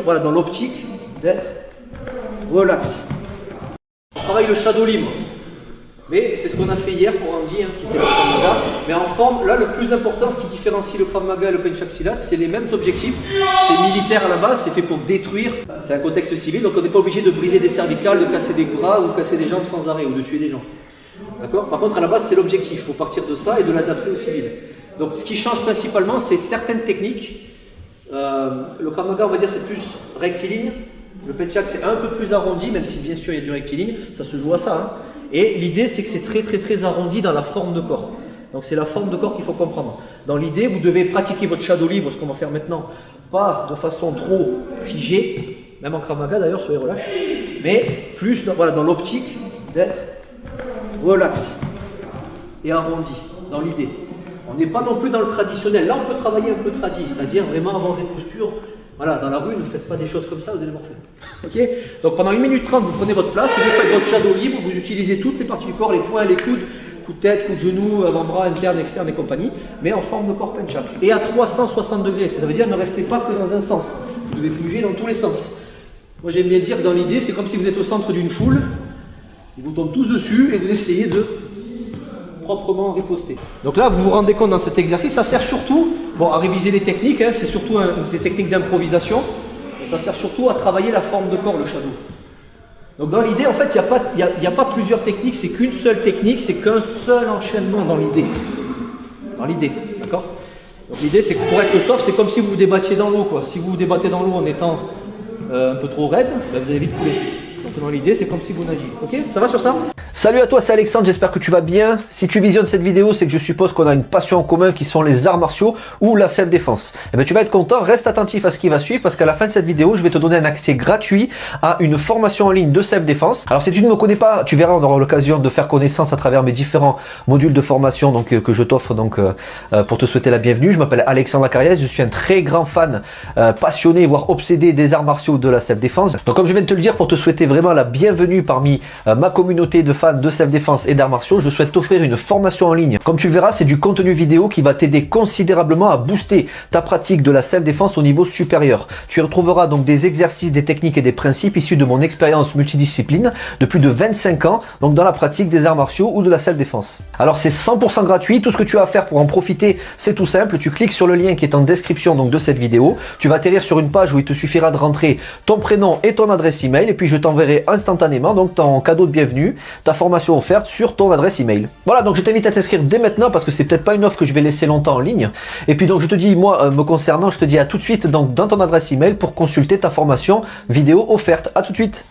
voilà, dans l'optique d'être relax. On travaille le shadow libre. Mais c'est ce qu'on a fait hier pour Andy, qui était le Krav Maga. Mais en forme, là, le plus important, ce qui différencie le Krav Maga et le Pencak Silat, c'est les mêmes objectifs. C'est militaire à la base, c'est fait pour détruire. C'est un contexte civil, donc on n'est pas obligé de briser des cervicales, de casser des bras ou casser des jambes sans arrêt ou de tuer des gens. D'accord? Par contre, à la base, c'est l'objectif. Il faut partir de ça et de l'adapter au civil. Donc, ce qui change principalement, c'est certaines techniques. Le Krav Maga, on va dire, c'est plus rectiligne. Le Pencak, c'est un peu plus arrondi, même si bien sûr il y a du rectiligne. Ça se joue à ça, hein. Et l'idée, c'est que c'est très arrondi dans la forme de corps. Donc c'est la forme de corps qu'il faut comprendre. Dans l'idée, vous devez pratiquer votre shadow libre, ce qu'on va faire maintenant, pas de façon trop figée, même en Krav Maga d'ailleurs, soyez relâche, mais plus voilà, dans l'optique d'être relax et arrondi, dans l'idée. On n'est pas non plus dans le traditionnel. Là, on peut travailler un peu tradi, c'est-à-dire vraiment avoir des postures. Voilà, dans la rue, ne faites pas des choses comme ça, vous allez morfler. Ok? Donc pendant 1 minute 30, vous prenez votre place et vous faites votre shadow libre, vous utilisez toutes les parties du corps, les poings, les coudes, coup de tête, coup de genou, avant-bras, interne, externe et compagnie, mais en forme de corps Pencak. Et à 360 degrés, ça veut dire ne restez pas que dans un sens. Vous devez bouger dans tous les sens. Moi j'aime bien dire que dans l'idée, c'est comme si vous êtes au centre d'une foule, ils vous tombent tous dessus et vous essayez de proprement riposter. Donc là, vous vous rendez compte dans cet exercice, ça sert surtout à réviser les techniques, hein, c'est surtout des techniques d'improvisation, et ça sert surtout à travailler la forme de corps, le shadow. Donc dans l'idée, en fait, il n'y a pas plusieurs techniques, c'est qu'une seule technique, c'est qu'un seul enchaînement dans l'idée. Dans l'idée, d'accord? Donc l'idée, c'est que pour être soft, c'est comme si vous vous débattiez dans l'eau, quoi. Si vous vous débattez dans l'eau en étant un peu trop raide, vous allez vite couler. Donc dans l'idée, c'est comme si vous nagiez. Ok? Ça va sur ça? Salut à toi, c'est Alexandre, j'espère que tu vas bien. Si tu visionnes cette vidéo, c'est que je suppose qu'on a une passion en commun qui sont les arts martiaux ou la self-défense. Eh bien, tu vas être content, reste attentif à ce qui va suivre parce qu'à la fin de cette vidéo, je vais te donner un accès gratuit à une formation en ligne de self-défense. Alors, si tu ne me connais pas, tu verras, on aura l'occasion de faire connaissance à travers mes différents modules de formation que je t'offre pour te souhaiter la bienvenue. Je m'appelle Alexandre Acariès, je suis un très grand fan, passionné, voire obsédé des arts martiaux de la self-défense. Donc, comme je viens de te le dire, pour te souhaiter vraiment la bienvenue parmi ma communauté de fans de self-défense et d'arts martiaux, je souhaite t'offrir une formation en ligne. Comme tu le verras, c'est du contenu vidéo qui va t'aider considérablement à booster ta pratique de la self-défense au niveau supérieur. Tu y retrouveras donc des exercices, des techniques et des principes issus de mon expérience multidiscipline de plus de 25 ans, donc dans la pratique des arts martiaux ou de la self-défense. Alors c'est 100% gratuit, tout ce que tu as à faire pour en profiter, c'est tout simple, tu cliques sur le lien qui est en description donc de cette vidéo, tu vas atterrir sur une page où il te suffira de rentrer ton prénom et ton adresse email et puis je t'enverrai instantanément donc ton cadeau de bienvenue, ta formation offerte sur ton adresse email. Voilà, donc je t'invite à t'inscrire dès maintenant parce que c'est peut-être pas une offre que je vais laisser longtemps en ligne. Et puis donc je te dis, moi me concernant, je te dis à tout de suite donc dans ton adresse email pour consulter ta formation vidéo offerte. À tout de suite.